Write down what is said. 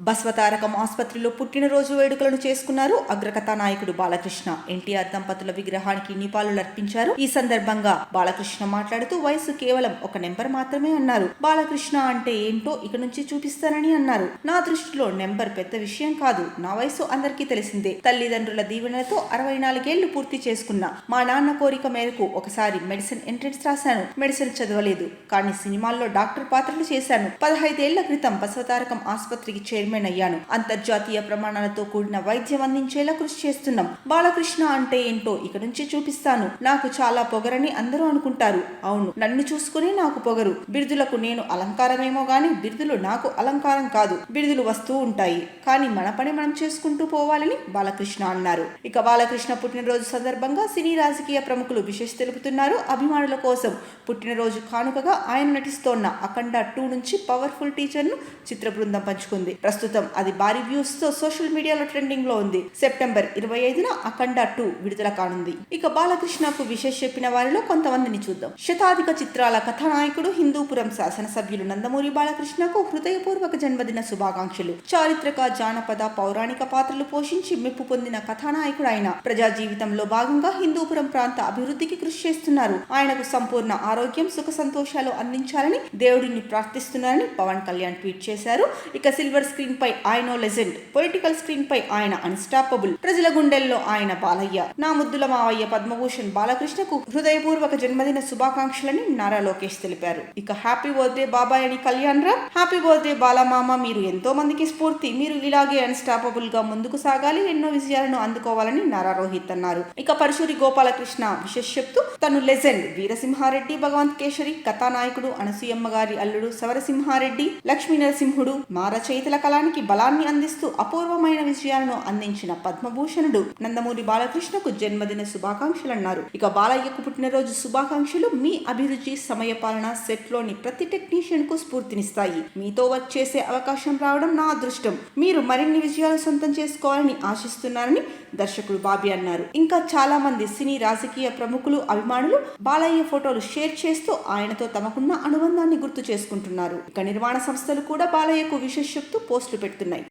బస్వతారకం ఆసుపత్రిలో పుట్టినరోజు వేడుకలను చేసుకున్నారు అగ్రకథా నాయకుడు బాలకృష్ణ. ఎన్టీఆర్ దంపతుల విగ్రహానికి నివాళులర్పించారు. ఈ సందర్భంగా బాలకృష్ణ మాట్లాడుతూ వయసు కేవలం ఒక నెంబర్ మాత్రమే అన్నారు. బాలకృష్ణ అంటే ఏంటో ఇక నుంచి చూపిస్తానని అన్నారు. నా దృష్టిలో నెంబర్ పెద్ద విషయం కాదు. నా వయసు అందరికీ తెలిసిందే. తల్లిదండ్రుల దీవెనలతో 64 ఏళ్లు పూర్తి చేసుకున్నా. మా నాన్న కోరిక మేరకు ఒకసారి మెడిసిన్ ఎంట్రన్స్ రాశాను. మెడిసిన్ చదవలేదు, కానీ సినిమాల్లో డాక్టర్ పాత్రలు చేశాను. 15 ఏళ్ల క్రితం బస్వతారకం ఆసుపత్రికి చైర్మన్ అయ్యాను. అంతర్జాతీయ ప్రమాణాలతో కూడిన వైద్యం అందించేలా కృషి చేస్తున్నాం. బాలకృష్ణ అంటే ఏంటో ఇక నుంచి చూపిస్తాను. నాకు చాలా పొగరని అందరూ అనుకుంటారు. అవును, నన్ను చూసుకుని నాకు పొగరు. బిరుదులకు నేను అలంకారమేమో గాని బిరుదులు నాకు అలంకారం కాదు. బిరుదులు వస్తూ ఉంటాయి, కానీ మన పని మనం చేసుకుంటూ పోవాలని బాలకృష్ణ అన్నారు. ఇక బాలకృష్ణ పుట్టినరోజు సందర్భంగా సినీ రాజకీయ ప్రముఖులు విశేష తెలుపుతున్నారు. అభిమానుల కోసం పుట్టినరోజు కానుకగా ఆయన నటిస్తోన్న అఖండ 2 నుంచి పవర్ఫుల్ టీచర్ ను చిత్ర బృందం పంచుకుంది. ప్రస్తుతం అది భారీ వ్యూస్ తో సోషల్ మీడియాలో ట్రెండింగ్ లో ఉంది. సెప్టెంబర్ 25న అఖండ 2 విడుదల కానుంది. ఇక బాలకృష్ణకు విశేష చెప్పిన వారిలో కొంతమందిని చూద్దాం. శతాధిక చిత్రాల కథానాయకుడు, హిందూపురం శాసనసభ్యులు నందమూరి బాలకృష్ణకు హృదయపూర్వక జన్మదిన శుభాకాంక్షలు. చారిత్రక, జానపద, పౌరాణిక పాత్రలు పోషించి మెప్పు పొందిన కథానాయకుడు ఆయన. ప్రజా జీవితంలో భాగంగా హిందూపురం ప్రాంత అభివృద్ధికి కృషి చేస్తున్నారు. ఆయనకు సంపూర్ణ ఆరోగ్యం, సుఖ సంతోషాలు అందించాలని దేవుడిని ప్రార్థిస్తున్నారని పవన్ కళ్యాణ్ ట్వీట్ చేశారు. ఇక సిల్వర్ స్క్రీన్ పై ఆయన లెజెండ్, పొలిటికల్ స్క్రీన్ పై ఆయన అన్స్టాపబుల్, ప్రజల గుండెల్లో ఆయన బాలయ్య. నా ముద్దుల మావయ్య పద్మభూషణ్ బాలకృష్ణకు హృదయపూర్వక జన్మదిన శుభాకాంక్షలని నారా లోకేష్ తెలిపారు. ఇక హ్యాపీ బర్త్డే బాబాయ్ అని కళ్యాణ్ రామ్. హ్యాపీ బర్త్డే బాలమామ, మీరు ఎంతో మందికి స్ఫూర్తి. మీరు ఇలాగే అన్స్టాపబుల్ గా ముందుకు సాగాలి, ఎన్నో విజయాలను అందుకోవాలని నారా రోహిత్ అన్నారు. ఇక పరశురి గోపాలకృష్ణ విశేష చెప్తూ తను లెజెండ్ వీరసింహారెడ్డి, భగవంత్ కేశరి, కథానాయకుడు, అనసూయమ్మ గారి అల్లుడు సమరసింహారెడ్డి, లక్ష్మీ నరసింహుడు, మా రచయితల కళానికి బలాన్ని అందిస్తూ అపూర్వమైన విజయాలను అందించిన పద్మభూషణుడు నందమూరి బాలకృష్ణకు జన్మదిన శుభాకాంక్షలన్నారు. ఇక బాలయ్యకు పుట్టినరోజు శుభాకాంక్షలు. మీ అభిరుచి, సమయపాలన సెట్ లోని ప్రతి టెక్నీషియన్ కు స్ఫూర్తినిస్తాయి. మీతో వర్క్ చేసే అవకాశం రావడం నా అదృష్టం. మీరు మరిన్ని విజయాలు సొంతం చేసుకోవాలని ఆశిస్తున్నారని దర్శకుడు బాబీ అన్నారు. ఇంకా చాలా మంది సినీ రాజకీయ ప్రముఖులు, అభిమానులు బాలయ్య ఫోటోలు షేర్ చేస్తూ ఆయనతో తమకున్న అనుబంధాన్ని గుర్తు చేసుకుంటున్నారు. ఇక నిర్మాణ సంస్థలు కూడా బాలయ్యకు విశేష చెప్తూ పోస్టులు పెడుతున్నాయి.